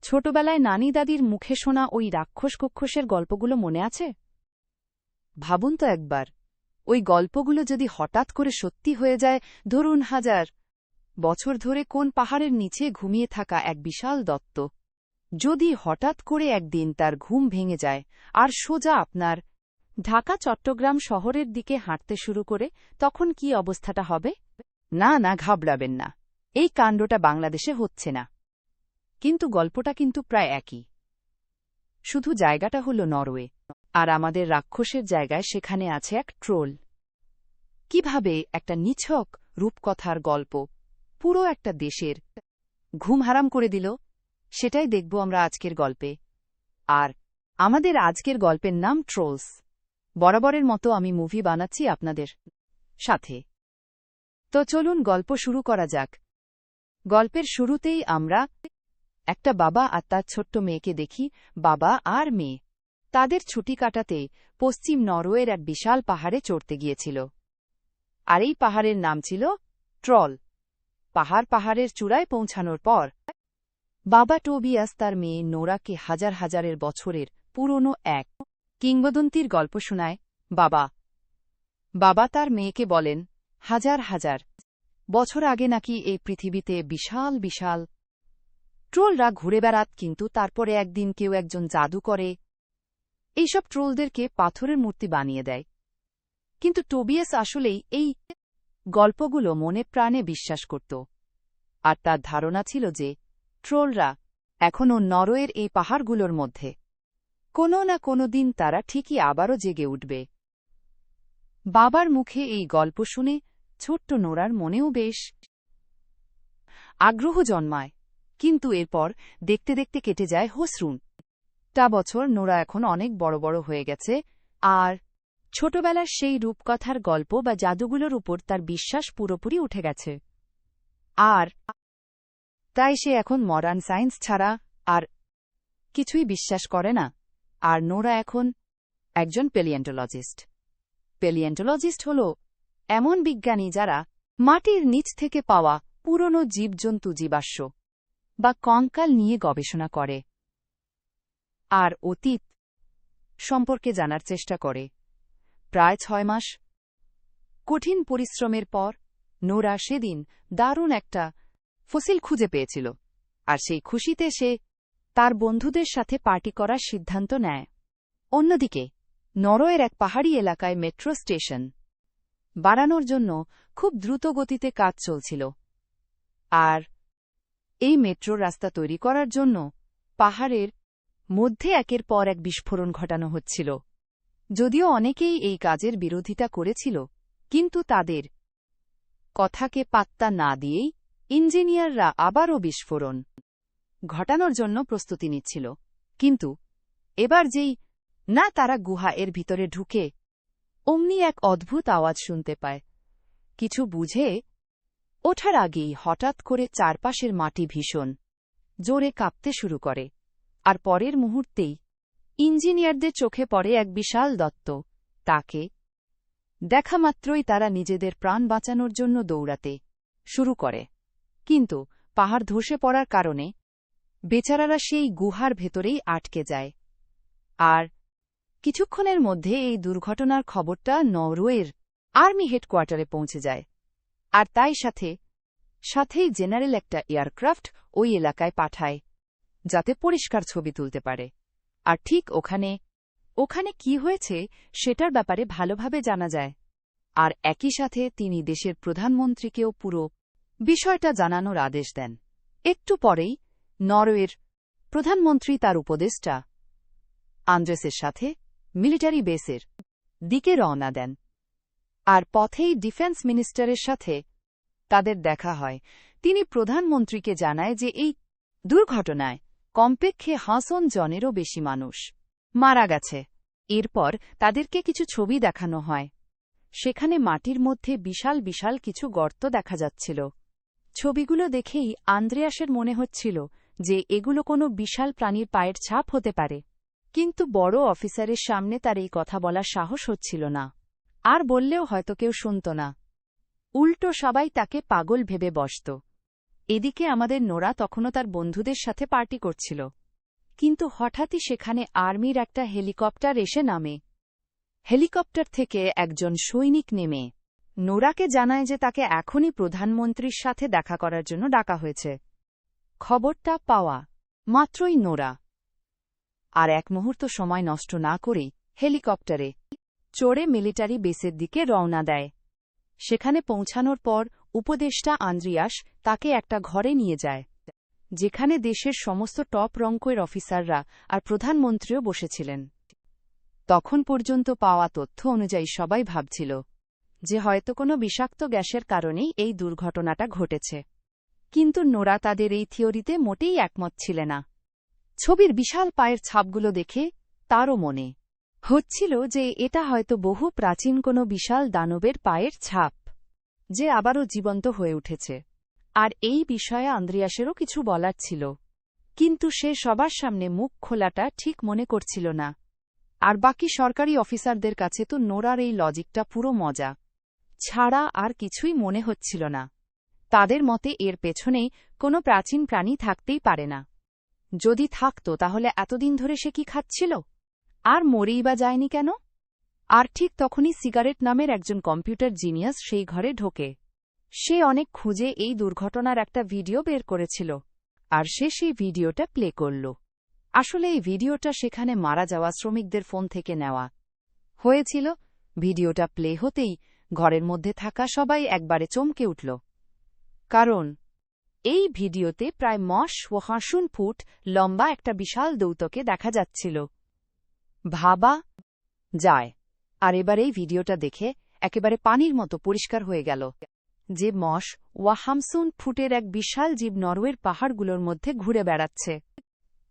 ছোটবেলায় নানি দাদির মুখে শোনা ওই রাক্ষস-কক্ষসের গল্পগুলো মনে আছে? ভাবুন তো একবার, ওই গল্পগুলো যদি হঠাৎ করে সত্যি হয়ে যায়, ধরুন 1000 বছর ধরে কোন পাহাড়ের নিচে ঘুমিয়ে থাকা এক বিশাল দত্ত যদি হঠাৎ করে একদিন তার ঘুম ভেঙে যায় আর সোজা আপনার ঢাকা-চট্টগ্রাম শহরের দিকে হাঁটতে শুরু করে, তখন কি অবস্থাটা হবে? না না, ঘাবড়াবেন না, এই কাণ্ডটা বাংলাদেশে হচ্ছে না। কিন্তু গল্পটা কিন্তু প্রায় একই। শুধু জায়গাটা হল নরওয়ে, আর আমাদের রাক্ষসের জায়গায় সেখানে আছে এক ট্রোল। কিভাবে একটা নিছক রূপকথার গল্প পুরো একটা দেশের ঘুম হারাম করে দিল, সেটাই দেখব আমরা আজকের গল্পে। আর আমাদের আজকের গল্পের নাম ট্রোলস। বরাবরের মতো আমি মুভি বানাচ্ছি আপনাদের সাথে। তো চলুন গল্প শুরু করা যাক। গল্পের শুরুতেই আমরা একটা বাবা আর তার ছোট্ট মেয়েকে দেখি। বাবা আর মেয়ে তাদের ছুটি কাটাতে পশ্চিম নরওয়ের এক বিশাল পাহাড়ে চড়তে গিয়েছিল। আর এই পাহাড়ের নাম ছিল ট্রল। পাহাড়ের চূড়ায় পৌঁছানোর পর বাবা টোবিয়াস তার মেয়ে নোরাকে হাজার হাজারের বছরের পুরনো এক কিংবদন্তির গল্প শোনায়। বাবা তার মেয়েকে বলেন, হাজার হাজার বছর আগে নাকি এই পৃথিবীতে বিশাল বিশাল ট্রোলরা ঘুরে বেড়াত, কিন্তু তারপরে একদিন কেউ একজন জাদু করে এইসব ট্রোলদেরকে পাথরের মূর্তি বানিয়ে দেয়। কিন্তু টোবিয়াস আসলেই এই গল্পগুলো মনে প্রাণে বিশ্বাস করত, আর তার ধারণা ছিল যে ট্রোলরা এখনও নরওয়ের এই পাহাড়গুলোর মধ্যে কোনো না কোনো দিন তারা ঠিকই আবারও জেগে উঠবে। বাবার মুখে এই গল্প শুনে ছোট্ট নোরার মনেও বেশ আগ্রহ জন্মায়, কিন্তু এরপর দেখতে দেখতে কেটে যায় টা বছর। নোরা এখন অনেক বড় বড় হয়ে গেছে, আর ছোটবেলার সেই রূপকথার গল্প বা জাদুগুলোর উপর তার বিশ্বাস পুরোপুরি উঠে গেছে। আর তাই সে এখন মডার্ন সায়েন্স ছাড়া আর কিছুই বিশ্বাস করে না। আর নোরা এখন একজন প্যালিওন্টোলজিস্ট হল এমন বিজ্ঞানী যারা মাটির নিচ থেকে পাওয়া পুরনো জীবজন্তু, জীবাশ্ম বা কঙ্কাল নিয়ে গবেষণা করে আর অতীত সম্পর্কে জানার চেষ্টা করে। প্রায় 6 মাস কঠিন পরিশ্রমের পর নোরা সেদিন দারুণ একটা ফসিল খুঁজে পেয়েছিল, আর সেই খুশিতে সে তার বন্ধুদের সাথে পার্টি করার সিদ্ধান্ত নেয়। অন্যদিকে নরওয়ের এক পাহাড়ি এলাকায় মেট্রো স্টেশন বাড়ানোর জন্য খুব দ্রুত গতিতে কাজ চলছিল, আর এই মেট্রোর রাস্তা তৈরি করার জন্য পাহাড়ের মধ্যে একের পর এক বিস্ফোরণ ঘটানো হচ্ছিল। যদিও অনেকেই এই কাজের বিরোধিতা করেছিল, কিন্তু তাদের কথাকে পাত্তা না দিয়েই ইঞ্জিনিয়াররা আবারও বিস্ফোরণ ঘটানোর জন্য প্রস্তুতি নিচ্ছিল। কিন্তু এবার যেই না তারা গুহা এর ভিতরে ঢুকে অমনি এক অদ্ভুত আওয়াজ শুনতে পায়। কিছু বুঝে ওঠার আগেই হঠাৎ করে চারপাশের মাটি ভীষণ জোরে কাঁপতে শুরু করে, আর পরের মুহূর্তেই ইঞ্জিনিয়ারদের চোখে পড়ে এক বিশাল দত্ত। তাকে দেখা মাত্রই তারা নিজেদের প্রাণ বাঁচানোর জন্য দৌড়াতে শুরু করে, কিন্তু পাহাড় ধসে পড়ার কারণে বেচারারা সেই গুহার ভেতরেই আটকে যায়। আর কিছুক্ষণের মধ্যে এই দুর্ঘটনার খবরটা নরওয়ের আর্মি হেডকোয়ার্টারে পৌঁছে যায়, আর তাই সাথেই জেনারেল একটা এয়ারক্রাফট ওই এলাকায় পাঠায় যাতে পরিষ্কার ছবি তুলতে পারে। আর ঠিক ওখানে কি হয়েছে সেটার ব্যাপারে ভালোভাবে জানা যায়, আর একই সাথে তিনি দেশের প্রধানমন্ত্রীকেও পুরো বিষয়টা জানানোর আদেশ দেন। একটু পরেই নরওয়ের প্রধানমন্ত্রী তার উপদেষ্টা আন্দ্রেসের সাথে মিলিটারি বেসের দিকে রওনা দেন, আর পথেই ডিফেন্স মিনিস্টারের সাথে তাদের দেখা হয়। তিনি প্রধানমন্ত্রীকে জানায় যে এই দুর্ঘটনায় কমপক্ষে 100 জনেরও বেশি মানুষ মারা গেছে। এরপর তাদেরকে কিছু ছবি দেখানো হয়। সেখানে মাটির মধ্যে বিশাল বিশাল কিছু গর্ত দেখা যাচ্ছিল। ছবিগুলো দেখেই আন্দ্রেয়াসের মনে হচ্ছিল যে এগুলো কোনো বিশাল প্রাণীর পায়ের ছাপ হতে পারে, কিন্তু বড় অফিসারের সামনে তার এই কথা বলার সাহস হচ্ছিল না, আর বললেও হয়তো কেউ শুনত না। উল্টো সবাই তাকে পাগল ভেবে বসত। এদিকে আমাদের নোরা তখনও তার বন্ধুদের সাথে পার্টি করছিল। কিন্তু হঠাৎই সেখানে আর্মির একটা হেলিকপ্টার এসে নামে। হেলিকপ্টার থেকে একজন সৈনিক নেমে নোরাকে জানায় যে তাকে এখনই প্রধানমন্ত্রীর সাথে দেখা করার জন্য ডাকা হয়েছে। খবরটা পাওয়া মাত্রই নোরা আর এক মুহূর্ত সময় নষ্ট না করেই হেলিকপ্টারে চড়ে মিলিটারি বেসের দিকে রওনা দেয়। সেখানে পৌঁছানোর পর উপদেষ্টা আন্দ্রিয়াস তাকে একটা ঘরে নিয়ে যায়, যেখানে দেশের সমস্ত টপ রঙ্কের অফিসাররা আর প্রধানমন্ত্রীও বসেছিলেন। তখন পর্যন্ত পাওয়া তথ্য অনুযায়ী সবাই ভাবছিল যে হয়তো কোনো বিষাক্ত গ্যাসের কারণেই এই দুর্ঘটনাটা ঘটেছে। কিন্তু নোরা তাদের এই থিওরিতে মোটেই একমত ছিল না। ছবির বিশাল পায়ের ছাপগুলো দেখে তারও মনে হচ্ছিল যে এটা হয়তো বহু প্রাচীন কোনো বিশাল দানবের পায়ের ছাপ, যে আবারও জীবন্ত হয়ে উঠেছে। আর এই বিষয়ে আন্দ্রিয়াসেরও কিছু বলার ছিল, কিন্তু সে সবার সামনে মুখ খোলাটা ঠিক মনে করছিল না। আর বাকি সরকারি অফিসারদের কাছে তো নোরার এই লজিকটা পুরো মজা ছাড়া আর কিছুই মনে হচ্ছিল না। তাদের মতে এর পেছনে কোনো প্রাচীন প্রাণী থাকতেই পারে না। যদি থাকত তাহলে এতদিন ধরে সে কি খাচ্ছিল আর মরেই বা যায়নি কেন? আর ঠিক তখনই সিগারেট নামের একজন কম্পিউটার জিনিয়াস সেই ঘরে ঢোকে। সে অনেক খুঁজে এই দুর্ঘটনার একটা ভিডিও বের করেছিল, আর সে সেই ভিডিওটা প্লে করল। আসলে এই ভিডিওটা সেখানে মারা যাওয়া শ্রমিকদের ফোন থেকে নেওয়া হয়েছিল। ভিডিওটা প্লে হতেই ঘরের মধ্যে থাকা সবাই একবারে চমকে উঠল, কারণ এই ভিডিওতে প্রায় 50 ফুট লম্বা একটা বিশাল দৌতকে দেখা যাচ্ছিল। ভাবা যায়। আর এবার এই ভিডিওটা দেখে একেবারে পানির মতো পরিষ্কার হয়ে গেল যে 50 ফুটের এক বিশাল জীব নরওয়ের পাহাড়গুলোর মধ্যে ঘুরে বেড়াচ্ছে।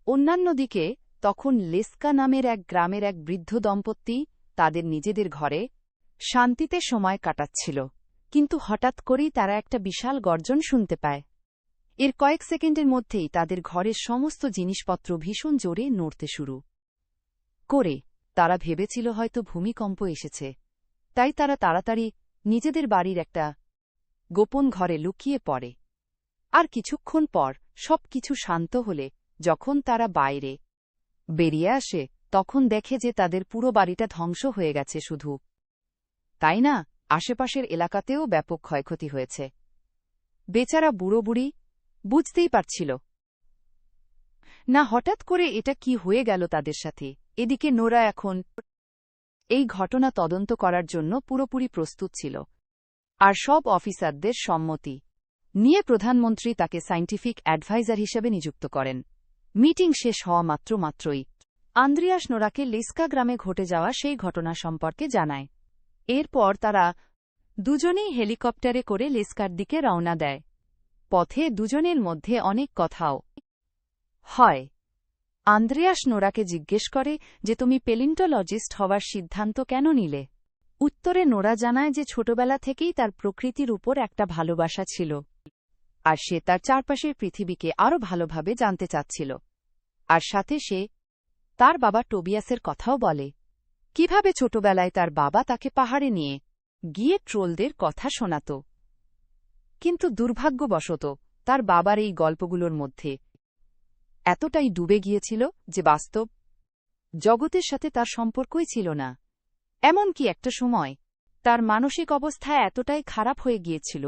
অন্যান্যদিকে তখন লেস্কা নামের এক গ্রামের এক বৃদ্ধ দম্পতি তাদের নিজেদের ঘরে শান্তিতে সময় কাটাচ্ছিল। কিন্তু হঠাৎ করেই তারা একটা বিশাল গর্জন শুনতে পায়। এর কয়েক সেকেন্ডের মধ্যেই তাদের ঘরের সমস্ত জিনিসপত্র ভীষণ জোরে নড়তে শুরু করে। তারা ভেবেছিল হয়তো ভূমিকম্প এসেছে, তাই তারা তাড়াতাড়ি নিজেদের বাড়ির একটা গোপন ঘরে লুকিয়ে পড়ে। আর কিছুক্ষণ পর সবকিছু শান্ত হলে যখন তারা বাইরে বেরিয়ে আসে, তখন দেখে যে তাদের পুরো বাড়িটা ধ্বংস হয়ে গেছে। শুধু তাই না, আশেপাশের এলাকাতেও ব্যাপক ক্ষয়ক্ষতি হয়েছে। বেচারা বুড়ো বুড়ি বুঝতেই পারছিল না হঠাৎ করে এটা কি হয়ে গেল তাদের সাথে। এদিকে নোরা এখন এই ঘটনা তদন্ত করার জন্য পুরোপুরি প্রস্তুত ছিল, আর সব অফিসারদের সম্মতি নিয়ে প্রধানমন্ত্রী তাকে সায়েন্টিফিক অ্যাডভাইজার হিসেবে নিযুক্ত করেন। মিটিং শেষ হওয়া মাত্রই আন্দ্রিয়াস নোরাকে লেস্কা গ্রামে ঘটে যাওয়া সেই ঘটনা সম্পর্কে জানায়। এরপর তারা দুজনেই হেলিকপ্টারে করে লেস্কার দিকে রওনা দেয়। পথে দুজনের মধ্যে অনেক কথাও হয়। আন্দ্রিয়াস নোরাকে জিজ্ঞেস করে যে তুমি পেলিন্টোলজিস্ট হওয়ার সিদ্ধান্ত কেন নিলে। উত্তরে নোরা জানায় যে ছোটবেলা থেকেই তার প্রকৃতির উপর একটা ভালোবাসা ছিল, আর সে তার চারপাশের পৃথিবীকে আরও ভালোভাবে জানতে চাচ্ছিল। আর সাথে সে তার বাবা টোবিয়াসের কথাও বলে, কিভাবে ছোটবেলায় তার বাবা তাকে পাহাড়ে নিয়ে গিয়ে ট্রোলদের কথা শোনাত। কিন্তু দুর্ভাগ্যবশত তার বাবার এই গল্পগুলোর মধ্যে এতটাই ডুবে গিয়েছিল যে বাস্তব জগতের সাথে তার সম্পর্কই ছিল না। এমনকি একটা সময় তার মানসিক অবস্থা এতটাই খারাপ হয়ে গিয়েছিল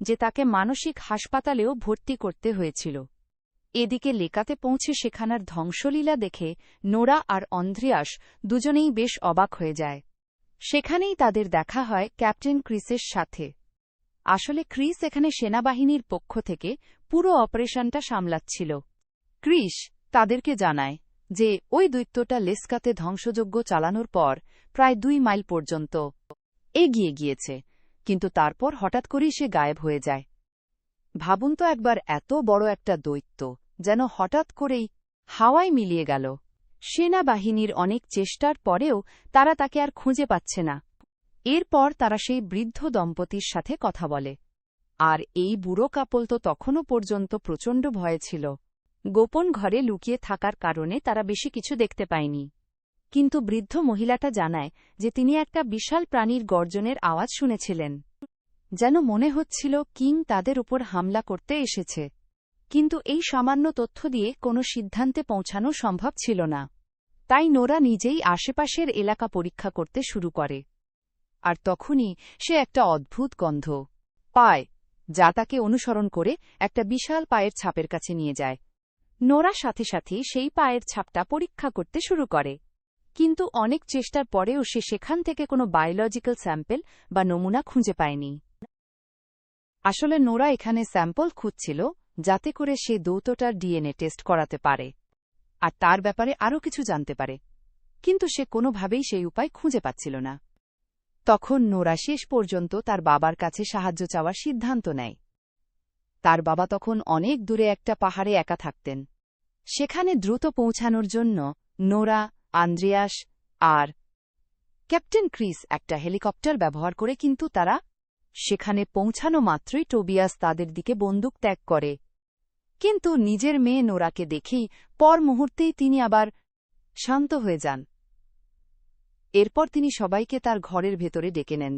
যে তাকে মানসিক হাসপাতালেও ভর্তি করতে হয়েছিল। এদিকে লেকাতে পৌঁছে সেখানার ধ্বংসলীলা দেখে নোরা আর আন্দ্রিয়াস দুজনেই বেশ অবাক হয়ে যায়। সেখানেই তাদের দেখা হয় ক্যাপ্টেন ক্রিসের সাথে। আসলে ক্রিস এখানে সেনাবাহিনীর পক্ষ থেকে পুরো অপারেশনটা সামলাচ্ছিল। ক্রিস তাদেরকে জানায় যে ওই দৈত্যটা লেস্কাতে ধ্বংসযজ্ঞ চালানোর পর প্রায় 2 মাইল পর্যন্ত এগিয়ে গিয়েছে, কিন্তু তারপর হঠাৎ করেই সে গায়েব হয়ে যায়। ভাবুন তো একবার, এত বড় একটা দৈত্য যেন হঠাৎ করেই হাওয়ায় মিলিয়ে গেল। সেনাবাহিনীর অনেক চেষ্টার পরেও তারা তাকে আর খুঁজে পাচ্ছে না। এরপর তারা সেই বৃদ্ধ দম্পতির সাথে কথা বলে, আর এই বুড়ো কাপল তো তখনও পর্যন্ত প্রচণ্ড ভয়ে ছিল। গোপন ঘরে লুকিয়ে থাকার কারণে তারা বেশি কিছু দেখতে পায়নি। কিন্তু বৃদ্ধ মহিলাটা জানায় যে তিনি একটা বিশাল প্রাণীর গর্জনের আওয়াজ শুনেছিলেন। যেন মনে হচ্ছিল কিং তাদের উপর হামলা করতে এসেছে। কিন্তু এই সামান্য তথ্য দিয়ে কোনো সিদ্ধান্তে পৌঁছানো সম্ভব ছিল না। তাই নোরা নিজেই আশেপাশের এলাকা পরীক্ষা করতে শুরু করে। আর তখনই সে একটা অদ্ভুত গন্ধ পায়, যা তাকে অনুসরণ করে একটা বিশাল পায়ের ছাপের কাছে নিয়ে যায়। নোরা সাথে সাথে সেই পায়ের ছাপটা পরীক্ষা করতে শুরু করে, কিন্তু অনেক চেষ্টার পরেও সে সেখান থেকে কোনো বায়োলজিক্যাল স্যাম্পল বা নমুনা খুঁজে পায়নি। আসলে নোরা এখানে স্যাম্পল খুঁজছিল যাতে করে সে দৌতটার ডিএনএ টেস্ট করাতে পারে আর তার ব্যাপারে আরও কিছু জানতে পারে, কিন্তু সে কোনোভাবেই সেই উপায় খুঁজে পাচ্ছিল না। তখন নোরা শেষ পর্যন্ত তার বাবার কাছে সাহায্য চাওয়ার সিদ্ধান্ত নেয়। তার বাবা তখন অনেক দূরে একটা পাহাড়ে একা থাকতেন। সেখানে দ্রুত পৌঁছানোর জন্য নোরা, আন্দ্রেয়াস আর ক্যাপ্টেন ক্রিস একটা হেলিকপ্টার ব্যবহার করে, কিন্তু তারা সেখানে পৌঁছানো মাত্রই টোবিয়াস তাদের দিকে বন্দুক ত্যাগ করে। কিন্তু নিজের মেয়ে নোরাকে দেখেই পর মুহূর্তেই তিনি আবার শান্ত হয়ে যান। এরপর তিনি সবাইকে তার ঘরের ভেতরে ডেকে নেন,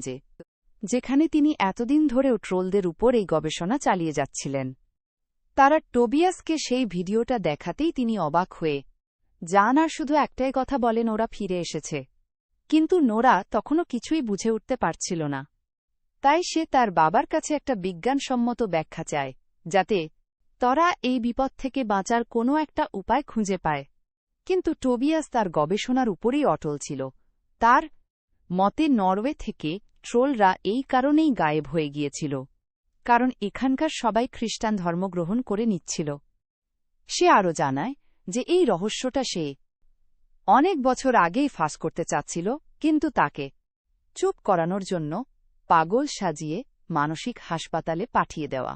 যেখানে তিনি এতদিন ধরেও ট্রোলদের উপর এই গবেষণা চালিয়ে যাচ্ছিলেন। তারা টোবিয়াসকে সেই ভিডিওটা দেখাতেই তিনি অবাক হয়ে যান আর শুধু একটাই কথা বলেন, ওরা ফিরে এসেছে। কিন্তু নোরা তখনও কিছুই বুঝে উঠতে পারছিল না। তাই সে তার বাবার কাছে একটা বিজ্ঞানসম্মত ব্যাখ্যা চায়, যাতে তারা এই বিপদ থেকে বাঁচার কোনো একটা উপায় খুঁজে পায়। কিন্তু টোবিয়াস তার গবেষণার উপরেই অটল ছিল। তার মতে নরওয়ে থেকে ট্রোলরা এই কারণেই গায়েব হয়ে গিয়েছিল, কারণ এখানকার সবাই খ্রিস্টান ধর্ম গ্রহণ করে নিচ্ছিল। সে আরও জানায় যে এই রহস্যটা সে অনেক বছর আগেই ফাঁস করতে চাচ্ছিল, কিন্তু তাকে চুপ করানোর জন্য পাগল সাজিয়ে মানসিক হাসপাতালে পাঠিয়ে দেওয়া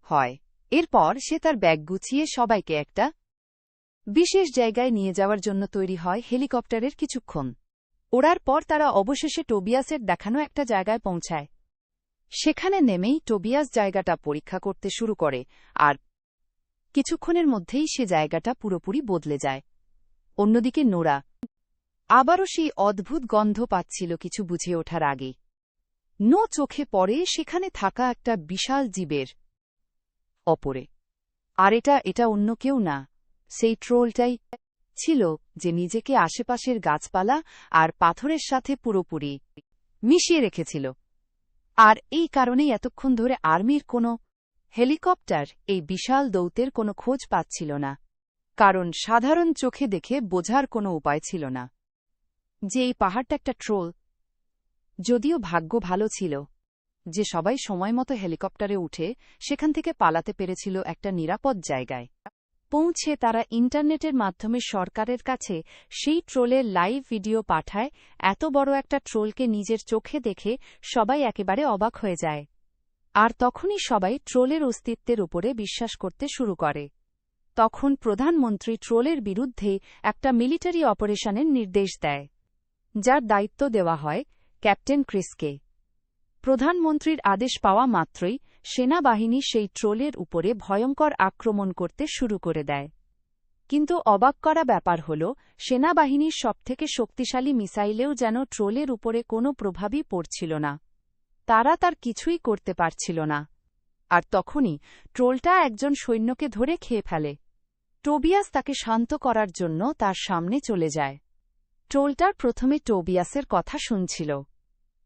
হয়। এরপর সে তার ব্যাগ গুছিয়ে সবাইকে একটা বিশেষ জায়গায় নিয়ে যাওয়ার জন্য তৈরি হয়। হেলিকপ্টারের কিছুক্ষণ ওড়ার পর তারা অবশেষে টোবিয়াসের দেখানো একটা জায়গায় পৌঁছায়। সেখানে নেমেই টোবিয়াস জায়গাটা পরীক্ষা করতে শুরু করে, আর কিছুক্ষণের মধ্যেই সে জায়গাটা পুরোপুরি বদলে যায়। অন্যদিকে নোরা আবারও সেই অদ্ভুত গন্ধ পাচ্ছিল কিছু বুঝে ওঠার আগেই। চোখে পড়ে সেখানে থাকা একটা বিশাল জীবের অপরে। আর এটা অন্য কেউ না, সেই ট্রোলটাই ছিল যে নিজেকে আশেপাশের গাছপালা আর পাথরের সাথে পুরোপুরি মিশিয়ে রেখেছিল। আর এই কারণেই এতক্ষণ ধরে আর্মির কোনো হেলিকপ্টার এই বিশাল দৌতের কোনো খোঁজ পাচ্ছিল না, কারণ সাধারণ চোখে দেখে বোঝার কোনো উপায় ছিল না যে এই পাহাড়টা একটা ট্রোল। যদিও ভাগ্য ভালো ছিল যে সবাই সময়মতো হেলিকপ্টারে উঠে সেখান থেকে পালাতে পেরেছিল একটা নিরাপদ জায়গায় পৌঁছে। তারা ইন্টারনেটের মাধ্যমে সরকারের কাছে সেই ট্রোলের লাইভ ভিডিও পাঠায়। এত বড় একটা ট্রোলকে নিজের চোখে দেখে সবাই একেবারে অবাক হয়ে যায়। আর তখনই সবাই ট্রোলের অস্তিত্বের উপরে বিশ্বাস করতে শুরু করে। তখন প্রধানমন্ত্রী ট্রোলের বিরুদ্ধে একটা মিলিটারি অপারেশনের নির্দেশ দেয়, যার দায়িত্ব দেওয়া হয় ক্যাপ্টেন ক্রিসকে। প্রধানমন্ত্রীর আদেশ পাওয়া মাত্রই সেনাবাহিনী সেই ট্রোলের উপরে ভয়ঙ্কর আক্রমণ করতে শুরু করে দেয়। কিন্তু অবাক করা ব্যাপার হল, সেনাবাহিনীর সবথেকে শক্তিশালী মিসাইলেও যেন ট্রোলের উপরে কোনো প্রভাবই পড়ছিল না। তারা তার কিছুই করতে পারছিল না। আর তখনই ট্রোলটা একজন সৈন্যকে ধরে খেয়ে ফেলে। টোবিয়াস তাকে শান্ত করার জন্য তার সামনে চলে যায়। ট্রোলটার প্রথমে টোবিয়াসের কথা শুনছিল,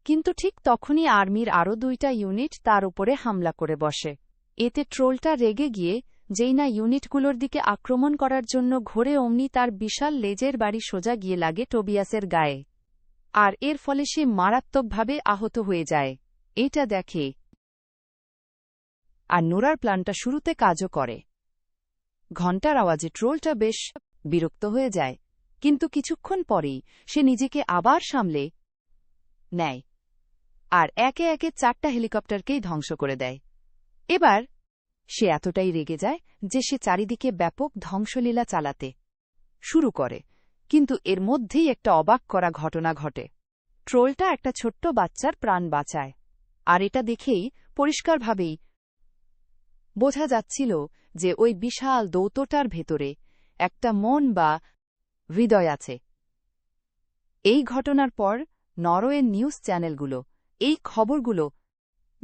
কিন্তু ঠিক তখনই আর্মির আরও 2টা ইউনিট তার উপরে হামলা করে বসে। এতে ট্রোলটা রেগে গিয়ে যেই না ইউনিটগুলোর দিকে আক্রমণ করার জন্য ঘোরে, অমনি তার বিশাল লেজের বাড়ি সোজা গিয়ে লাগে টোবিয়াসের গায়ে, আর এর ফলে সে মারাত্মকভাবে আহত হয়ে যায়। এটা দেখে আর নোরার প্ল্যানটা শুরুতে কাজও করে। ঘণ্টার আওয়াজে ট্রোলটা বেশ বিরক্ত হয়ে যায়, কিন্তু কিছুক্ষণ পরেই সে নিজেকে আবার সামলে নেয় আর একে একে 4টা হেলিকপ্টারকেই ধ্বংস করে দেয়। এবার সে এতটাই রেগে যায় যে সে চারিদিকে ব্যাপক ধ্বংসলীলা চালাতে শুরু করে। কিন্তু এর মধ্যেই একটা অবাক করা ঘটনা ঘটে। ট্রোলটা একটা ছোট্ট বাচ্চার প্রাণ বাঁচায়, আর এটা দেখেই পরিষ্কারভাবেই বোঝা যাচ্ছিল যে ওই বিশাল দৌতটার ভেতরে একটা মন বা হৃদয় আছে। এই ঘটনার পর নরওয়ের নিউজ চ্যানেলগুলো এই খবরগুলো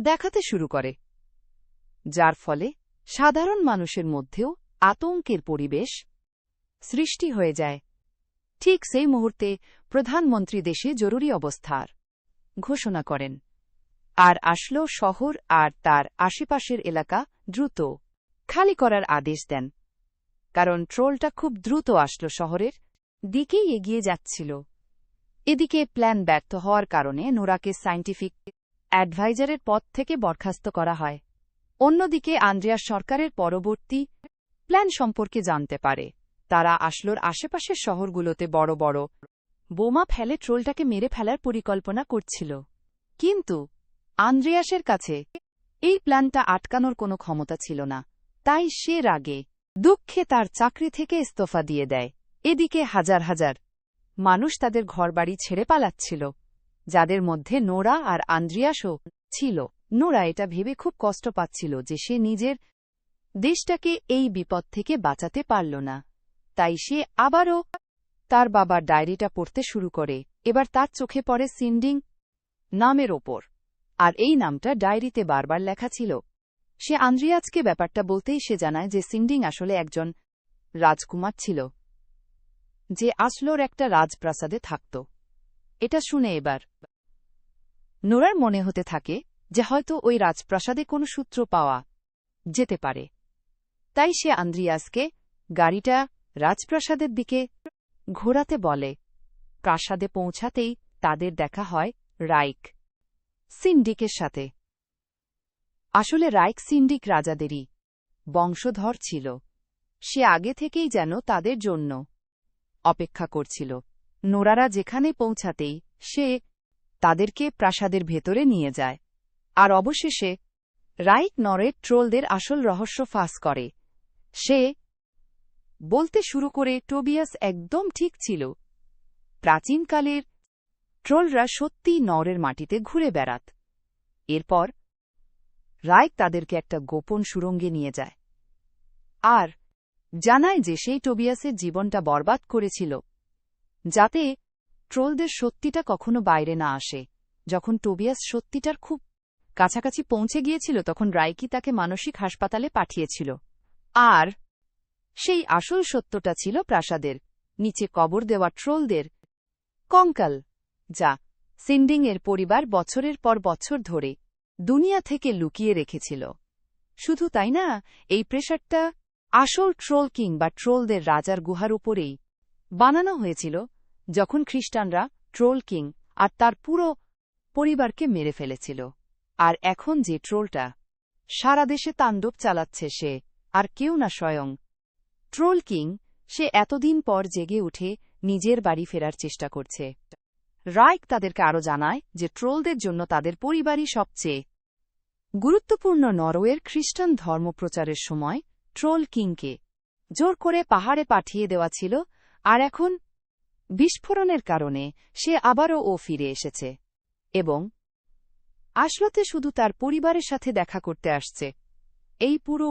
দেখাতে শুরু করে, যার ফলে সাধারণ মানুষের মধ্যেও আতঙ্কের পরিবেশ সৃষ্টি হয়ে যায়। ঠিক সেই মুহূর্তে প্রধানমন্ত্রী দেশে জরুরি অবস্থার ঘোষণা করেন আর আসলো শহর আর তার আশেপাশের এলাকা দ্রুত খালি করার আদেশ দেন, কারণ ট্রোলটা খুব দ্রুত আসলো শহরের দিকেই এগিয়ে যাচ্ছিল। এদিকে প্ল্যান ব্যর্থ হওয়ার কারণে নোরাকে সায়েন্টিফিক অ্যাডভাইজারের পদ থেকে বরখাস্ত করা হয়। অন্যদিকে আন্দ্রেয়াস সরকারের পরবর্তী প্ল্যান সম্পর্কে জানতে পারে। তারা আসলোর আশেপাশের শহরগুলোতে বড় বড় বোমা ফেলে ট্রোলটাকে মেরে ফেলার পরিকল্পনা করছিল। কিন্তু আন্দ্রেয়াসের কাছে এই প্ল্যানটা আটকানোর কোনো ক্ষমতা ছিল না, তাই সে রাগে দুঃখে তার চাকরি থেকে ইস্তফা দিয়ে দেয়। এদিকে হাজার হাজার মানুষ তাদের ঘরবাড়ি ছেড়ে পালাচ্ছিল, যাদের মধ্যে নোরা আর আন্দ্রেয়াসও ছিল। নোরা এটা ভেবে খুব কষ্ট পাচ্ছিল যে সে নিজের দেশটাকে এই বিপদ থেকে বাঁচাতে পারল না, তাই সে আবারও তার বাবার ডায়েরিটা পড়তে শুরু করে। এবার তার চোখে পড়ে সিন্ডিং নামের ওপর, আর এই নামটা ডায়েরিতে বারবার লেখা ছিল। সে আন্দ্রেয়াসকে ব্যাপারটা বলতেই সে জানায় যে সিন্ডিং আসলে একজন রাজকুমার ছিল, যে আসলোর একটা রাজপ্রাসাদে থাকত। এটা শুনে এবার নোরার মনে হতে থাকে যে হয়তো ওই রাজপ্রাসাদে কোনো সূত্র পাওয়া যেতে পারে। তাই সে আন্দ্রেয়াসকে গাড়িটা রাজপ্রাসাদের দিকে ঘোরাতে বলে। প্রাসাদে পৌঁছাতেই তাদের দেখা হয় রাইক সিন্ডিকের সাথে। আসলে রাইক সিন্ডিক রাজাদেরই বংশধর ছিল। সে আগে থেকেই যেন তাদের জন্য অপেক্ষা করছিল। নোরারা যেখানে পৌঁছাতেই সে তাদেরকে প্রাসাদের ভেতরে নিয়ে যায়, আর অবশেষে রাইক নরের ট্রোলদের আসল রহস্য ফাঁস করে। সে বলতে শুরু করে টোবিয়াস একদম ঠিক ছিল। প্রাচীনকালের ট্রোলরা সত্যিই নরের মাটিতে ঘুরে বেড়াত। এরপর রাইক তাদেরকে একটা গোপন সুড়ঙ্গে নিয়ে যায় আর জানায় যে সেই টোবিয়াসের জীবনটা বরবাদ করেছিল, যাতে ট্রোলদের সত্যিটা কখনো বাইরে না আসে। যখন টোবিয়াস সত্যিটার খুব কাছাকাছি পৌঁছে গিয়েছিল, তখন রাইকি তাকে মানসিক হাসপাতালে পাঠিয়েছিল। আর সেই আসল সত্যটা ছিল প্রাসাদের নিচে কবর দেওয়া ট্রোলদের কঙ্কাল, যা সিন্ডিংয়ের পরিবার বছরের পর বছর ধরে দুনিয়া থেকে লুকিয়ে রেখেছিল। শুধু তাই না, এই প্রেসারটা আসল ট্রোল কিং বা ট্রোলদের রাজার গুহার উপরেই বানানো হয়েছিল, যখন খ্রিস্টানরা ট্রোল কিং আর তার পুরো পরিবারকে মেরে ফেলেছিল। আর এখন যে ট্রোলটা সারা দেশে তাণ্ডব চালাচ্ছে, সে আর কেউ না, স্বয়ং ট্রোল কিং। সে এতদিন পর জেগে উঠে নিজের বাড়ি ফেরার চেষ্টা করছে। রাইক তাদেরকে আরও জানায় যে ট্রোলদের জন্য তাদের পরিবারই সবচেয়ে গুরুত্বপূর্ণ। নরওয়ের খ্রিস্টান ধর্মপ্রচারের সময় ট্রোল কিংকে জোর করে পাহাড়ে পাঠিয়ে দেওয়া ছিল, আর এখন বিস্ফোরণের কারণে সে আবারও ফিরে এসেছে এবং আসলতে শুধু তার পরিবারের সাথে দেখা করতে আসছে। এই পুরো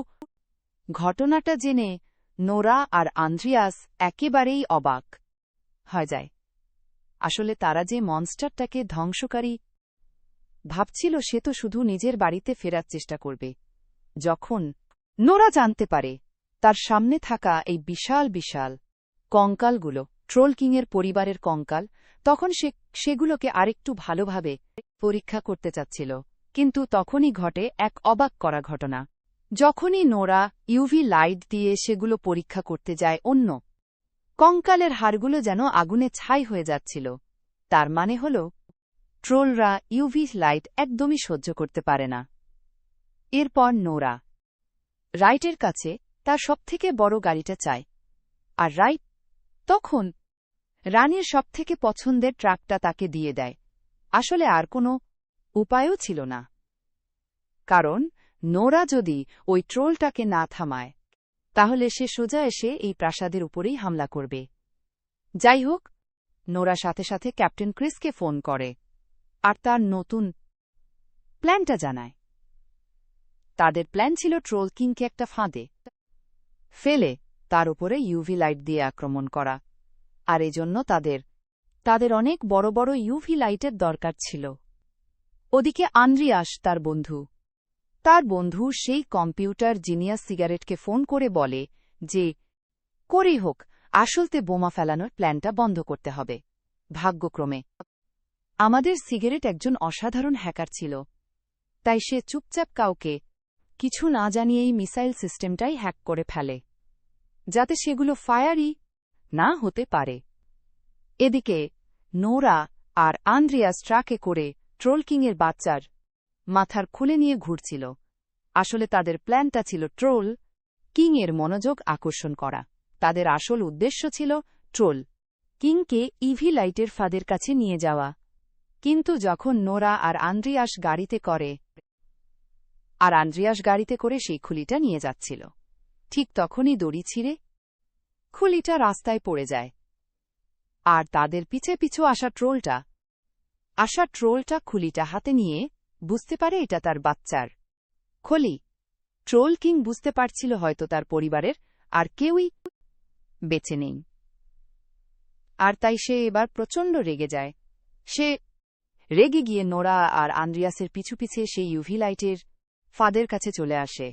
ঘটনাটা জেনে নোরা আর আন্দ্রেয়াস একেবারেই অবাক হয়ে যায়। আসলে তারা যে মনস্টারটাকে ধ্বংসকারী ভাবছিল, সে তো শুধু নিজের বাড়িতে ফেরার চেষ্টা করবে। যখন নোরা জানতে পারে তার সামনে থাকা এই বিশাল বিশাল কঙ্কালগুলো ট্রোল কিংয়ের পরিবারের কঙ্কাল, তখন সে সেগুলোকে আরেকটু ভালোভাবে পরীক্ষা করতে চাচ্ছিল। কিন্তু তখনই ঘটে এক অবাক করা ঘটনা। যখনই নোরা ইউভি লাইট দিয়ে সেগুলো পরীক্ষা করতে যায়, অন্য কঙ্কালের হাড়গুলো যেন আগুনে ছাই হয়ে যাচ্ছিল। তার মানে হল ট্রোলরা ইউভি লাইট একদমই সহ্য করতে পারে না। এরপর নোরা রাইটের কাছে তার সবথেকে বড় গাড়িটা চায়, আর রাইট তখন রানীর সবথেকে পছন্দের ট্রাকটা তাকে দিয়ে দেয়। আসলে আর কোনো উপায়ও ছিল না, কারণ নোরা যদি ওই ট্রোলটাকে না থামায়, তাহলে সে সোজা এসে এই প্রাসাদের উপরেই হামলা করবে। যাই হোক, নোরা সাথে সাথে ক্যাপ্টেন ক্রিসকে ফোন করে আর তার নতুন প্ল্যানটা জানায়। তাদের প্ল্যান ছিল ট্রোল কিংকে একটা ফাঁদে ফেলে তার উপরে ইউভি লাইট দিয়ে আক্রমণ করা, আর এজন্য তাদের অনেক বড় বড় ইউভি লাইটের দরকার ছিল। ওদিকে আন্দ্রিয়াস তার বন্ধু সেই কম্পিউটার জিনিয়াস সিগারেটকে ফোন করে বলে যে করেই হোক আসলতে বোমা ফেলানোর প্ল্যানটা বন্ধ করতে হবে। ভাগ্যক্রমে আমাদের সিগারেট একজন অসাধারণ হ্যাকার ছিল, তাই সে চুপচাপ কাউকে কিছু না জানিয়েই মিসাইল সিস্টেমটাই হ্যাক করে ফেলে, যাতে সেগুলো ফায়ারই না হতে পারে। এদিকে নোরা আর আন্দ্রিয়াস ট্রাকে করে ট্রোল কিংয়ের বাচ্চার মাথার খুলে নিয়ে ঘুরছিল। আসলে তাদের প্ল্যানটা ছিল ট্রোল কিংয়ের মনোযোগ আকর্ষণ করা। তাদের আসল উদ্দেশ্য ছিল ট্রোল কিংকে ইভি লাইটের ফাঁদের কাছে নিয়ে যাওয়া। কিন্তু যখন নোরা আর আন্দ্রিয়াস গাড়িতে করে সেই খুলিটা নিয়ে যাচ্ছিল, ঠিক তখনই দড়ি ছিঁড়ে খুলিটা রাস্তায় পড়ে যায়। আর তাদের পিছে পিছু আসা ট্রোলটা খুলিটা হাতে নিয়ে বুঝতে পারে এটা তার বাচ্চার খলি। ট্রোল কিং বুঝতে পারছিল হয়তো তার পরিবারের আর কেউই বেঁচে নেই, আর তাই সে এবার প্রচণ্ড রেগে যায়। সে রেগে গিয়ে নোরা আর আন্দ্রিয়াসের পিছু পিছে সেই ইউভি লাইটের ফাঁদের কাছে চলে আসে।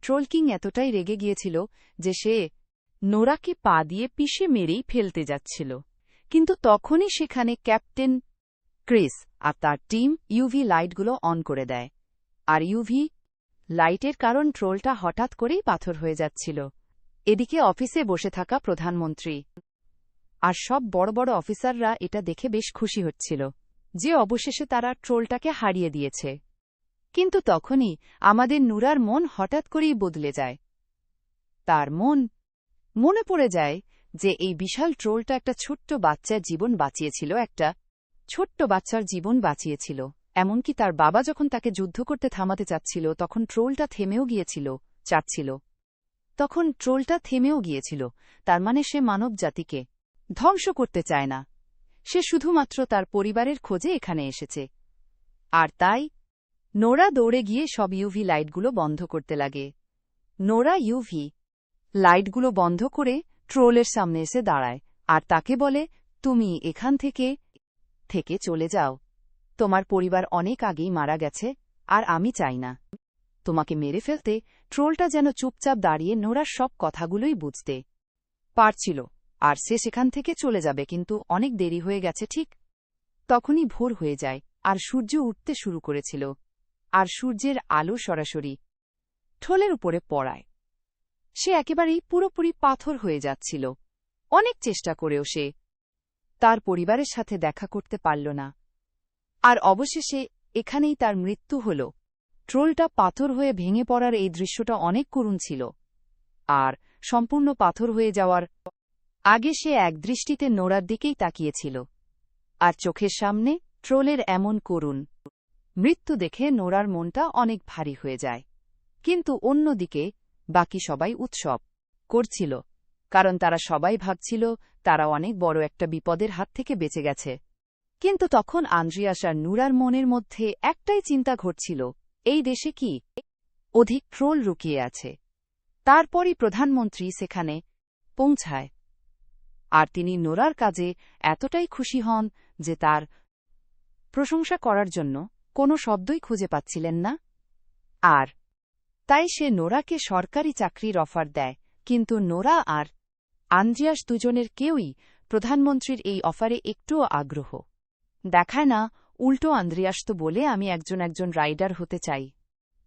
ট্রোল কিং এতটাই রেগে গিয়েছিল যে সে নোরাকে পা দিয়ে পিষে মেরেই ফেলতে যাচ্ছিল, কিন্তু তখনই সেখানে ক্যাপ্টেন ক্রিস আর তার টিম ইউভি লাইটগুলো অন করে দেয়। আর ইউভি লাইটের কারণ ট্রোলটা হঠাৎ করেই পাথর হয়ে যাচ্ছিল। এদিকে অফিসে বসে থাকা প্রধানমন্ত্রী আর সব বড় বড় অফিসাররা এটা দেখে বেশ খুশি হচ্ছিল যে অবশেষে তারা ট্রোলটাকে হারিয়ে দিয়েছে। কিন্তু তখনই আমাদের নুরার মন হঠাৎ করেই বদলে যায়। তার মনে পড়ে যায় যে এই বিশাল ট্রোলটা একটা ছোট্ট বাচ্চার জীবন বাঁচিয়েছিল। এমনকি তার বাবা যখন তাকে যুদ্ধ করতে থামাতে চাচ্ছিল তখন ট্রোলটা থেমেও গিয়েছিল। তার মানে সে মানবজাতিকে ধ্বংস করতে চায় না, সে শুধুমাত্র তার পরিবারের খোঁজে এখানে এসেছে। আর তাই নোরা দৌড়ে গিয়ে সব ইউভি লাইটগুলো বন্ধ করতে লাগে। নোরা ইউভি লাইটগুলো বন্ধ করে ট্রোলের সামনে এসে দাঁড়ায় আর তাকে বলে, তুমি এখান থেকে চলে যাও। তোমার পরিবার অনেক আগেই মারা গেছে আর আমি চাই না তোমাকে মেরে ফেলতে। ট্রোলটা যেন চুপচাপ দাঁড়িয়ে নোরার সব কথাগুলোই বুঝতে পারছিল, আর সে সেখান থেকে চলে যাবে, কিন্তু অনেক দেরি হয়ে গেছে। ঠিক তখনই ভোর হয়ে যায় আর সূর্য উঠতে শুরু করেছিল, আর সূর্যের আলো সরাসরি ট্রোলের উপরে পড়ায়। সে একেবারেই পুরোপুরি পাথর হয়ে যাচ্ছিল। অনেক চেষ্টা করেও সে তার পরিবারের সাথে দেখা করতে পারল না, আর অবশেষে এখানেই তার মৃত্যু হল। ট্রোলটা পাথর হয়ে ভেঙে পড়ার এই দৃশ্যটা অনেক করুণ ছিল, আর সম্পূর্ণ পাথর হয়ে যাওয়ার আগে সে একদৃষ্টিতে নোরার দিকেই তাকিয়েছিল, আর চোখের সামনে ট্রোলের এমন করুণ মৃত্যু দেখে নোরার মনটা অনেক ভারী হয়ে যায়। কিন্তু অন্যদিকে বাকি সবাই উৎসব করছিল, কারণ তারা সবাই ভাবছিল তারা অনেক বড় একটা বিপদের হাত থেকে বেঁচে গেছে। কিন্তু তখন আন্দ্রিয়াস আর নুরার মনের মধ্যে একটাই চিন্তা ঘটছিল, এই দেশে কি অধিক ট্রোল লুকিয়ে আছে। তারপরই প্রধানমন্ত্রী সেখানে পৌঁছায়, আর তিনি নোরার কাজে এতটাই খুশি হন যে তার প্রশংসা করার জন্য কোনো শব্দই খুঁজে পাচ্ছিলেন না। আর তাই সে নোরাকে সরকারি চাকরির অফার দেয়। কিন্তু নোরা আর আন্দ্রিয়াস দুজনের কেউই প্রধানমন্ত্রীর এই অফারে একটুও আগ্রহ দেখায় না। উল্টো আন্দ্রিয়াস তো বলে, আমি একজন রাইডার হতে চাই,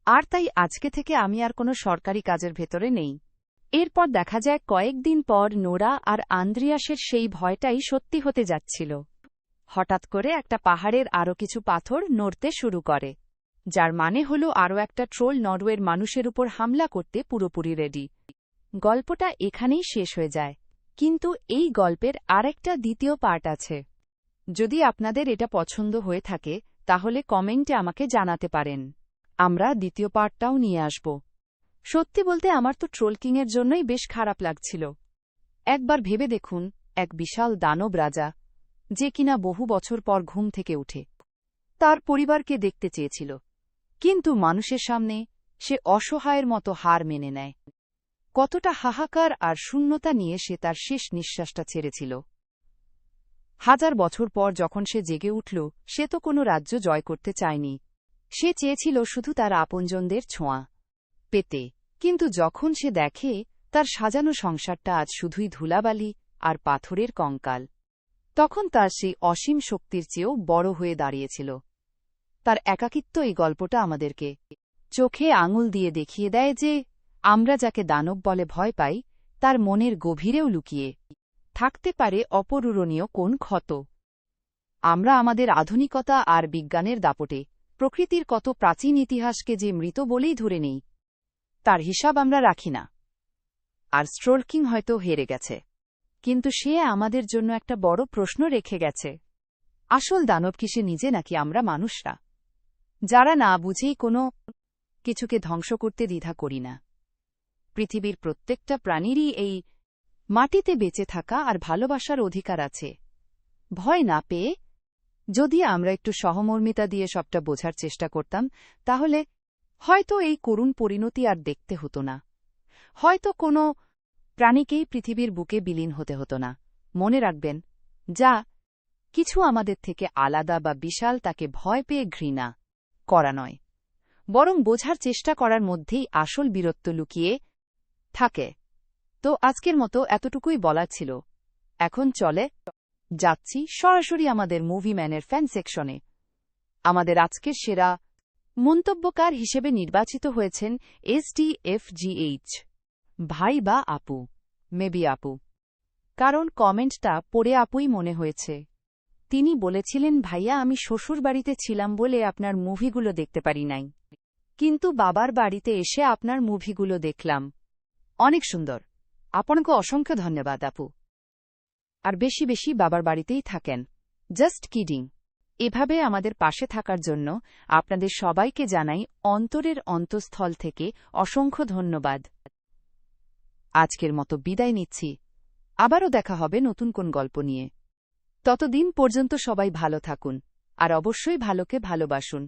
আর তাই আজকে থেকে আমি আর কোনো সরকারি কাজের ভেতরে নেই। এরপর দেখা যায় কয়েকদিন পর নোরা আর আন্দ্রিয়াসের সেই ভয়টাই সত্যি হতে যাচ্ছিল। হঠাৎ করে একটা পাহাড়ের আরও কিছু পাথর নড়তে শুরু করে, যার মানে হল আরও একটা ট্রোল নরওয়ের মানুষের উপর হামলা করতে পুরোপুরি রেডি। গল্পটা এখানেই শেষ হয়ে যায়, কিন্তু এই গল্পের আরেকটা দ্বিতীয় পার্ট আছে। যদি আপনাদের এটা পছন্দ হয়ে থাকে তাহলে কমেন্টে আমাকে জানাতে পারেন, আমরা দ্বিতীয় পার্টটাও নিয়ে আসব। সত্যি বলতে আমার তো ট্রোল কিংয়ের জন্যই বেশ খারাপ লাগছিল। একবার ভেবে দেখুন, এক বিশাল দানব রাজা যে কিনা বহু বছর পর ঘুম থেকে উঠে তার পরিবারকে দেখতে চেয়েছিল, কিন্তু মানুষের সামনে সে অসহায়ের মতো হার মেনে নেয়। কতটা হাহাকার আর শূন্যতা নিয়ে সে তার শেষ নিঃশ্বাসটা ছেড়েছিল। 1000 বছর পর যখন সে জেগে উঠল, সে তো কোনো রাজ্য জয় করতে চায়নি। সে চেয়েছিল শুধু তার আপনজনদের ছোঁয়া পেতে। কিন্তু যখন সে দেখে তার সাজানো সংসারটা আজ শুধুই ধুলাবালি আর পাথরের কঙ্কাল, তখন তার সেই অসীম শক্তির চেয়েও বড় হয়ে দাঁড়িয়েছিল। তার একাকিত্ব এই গল্পটা আমাদেরকে চোখে আঙুল দিয়ে দেখিয়ে দেয় যে আমরা যাকে দানব বলে ভয় পাই, তার মনের গভীরেও লুকিয়ে থাকতে পারে অপূরণীয় কোন ক্ষত। আমরা আমাদের আধুনিকতা আর বিজ্ঞানের দাপটে প্রকৃতির কত প্রাচীন ইতিহাসকে যে মৃত বলেই ধরে নেই, তার হিসাব আমরা রাখি না। আর স্ট্রোলকিং হয়তো হেরে গেছে, কিন্তু সে আমাদের জন্য একটা বড় প্রশ্ন রেখে গেছে। আসল দানব কি সে নিজে, নাকি আমরা মানুষরা, যারা না বুঝেই কোনো কিছুকে ধ্বংস করতে দ্বিধা করি না? পৃথিবীর প্রত্যেকটা প্রাণীরই এই মাটিতে বেঁচে থাকা আর ভালোবাসার অধিকার আছে, ভয় না পেয়ে। যদি আমরা একটু সহমর্মিতা দিয়ে সবটা বোঝার চেষ্টা করতাম, তাহলে হয়তো এই করুণ পরিণতি আর দেখতে হতো না। হয়তো কোনো প্রাণীকেই পৃথিবীর বুকে বিলীন হতে হতো না। মনে রাখবেন, যা কিছু আমাদের থেকে আলাদা বা বিশাল, তাকে ভয় পেয়ে ঘৃণা করা নয়, বরং বোঝার চেষ্টা করার মধ্যেই আসল বীরত্ব লুকিয়ে থাকে। তো আজকের মতো এতটুকুই বলার ছিল। এখন চলে যাচ্ছি সরাসরি আমাদের মুভিম্যানের ফ্যান সেকশনে। আমাদের আজকের সেরা মন্তব্যকার হিসেবে নির্বাচিত হয়েছেন STFGH ভাই বা আপু, মেবি আপু, কারণ কমেন্টটা পড়ে আপুই মনে হয়েছে। তিনি বলেছিলেন, ভাইয়া, আমি শ্বশুরবাড়িতে ছিলাম বলে আপনার মুভিগুলো দেখতে পারি নাই, কিন্তু বাবার বাড়িতে এসে আপনার মুভিগুলো দেখলাম। অনেক সুন্দর। আপনাকে অসংখ্য ধন্যবাদ আপু। আর বেশি বেশি বাবার বাড়িতেই থাকেন। Just kidding. এভাবে আমাদের পাশে থাকার জন্য আপনাদের সবাইকে জানাই অন্তরের অন্তঃস্থল থেকে অসংখ্য ধন্যবাদ। আজকের মতো বিদায় নিচ্ছি। আবারও দেখা হবে নতুন কোন গল্প নিয়ে। ততদিন পর্যন্ত সবাই ভালো থাকুন, আর অবশ্যই ভালোকে ভালোবাসুন।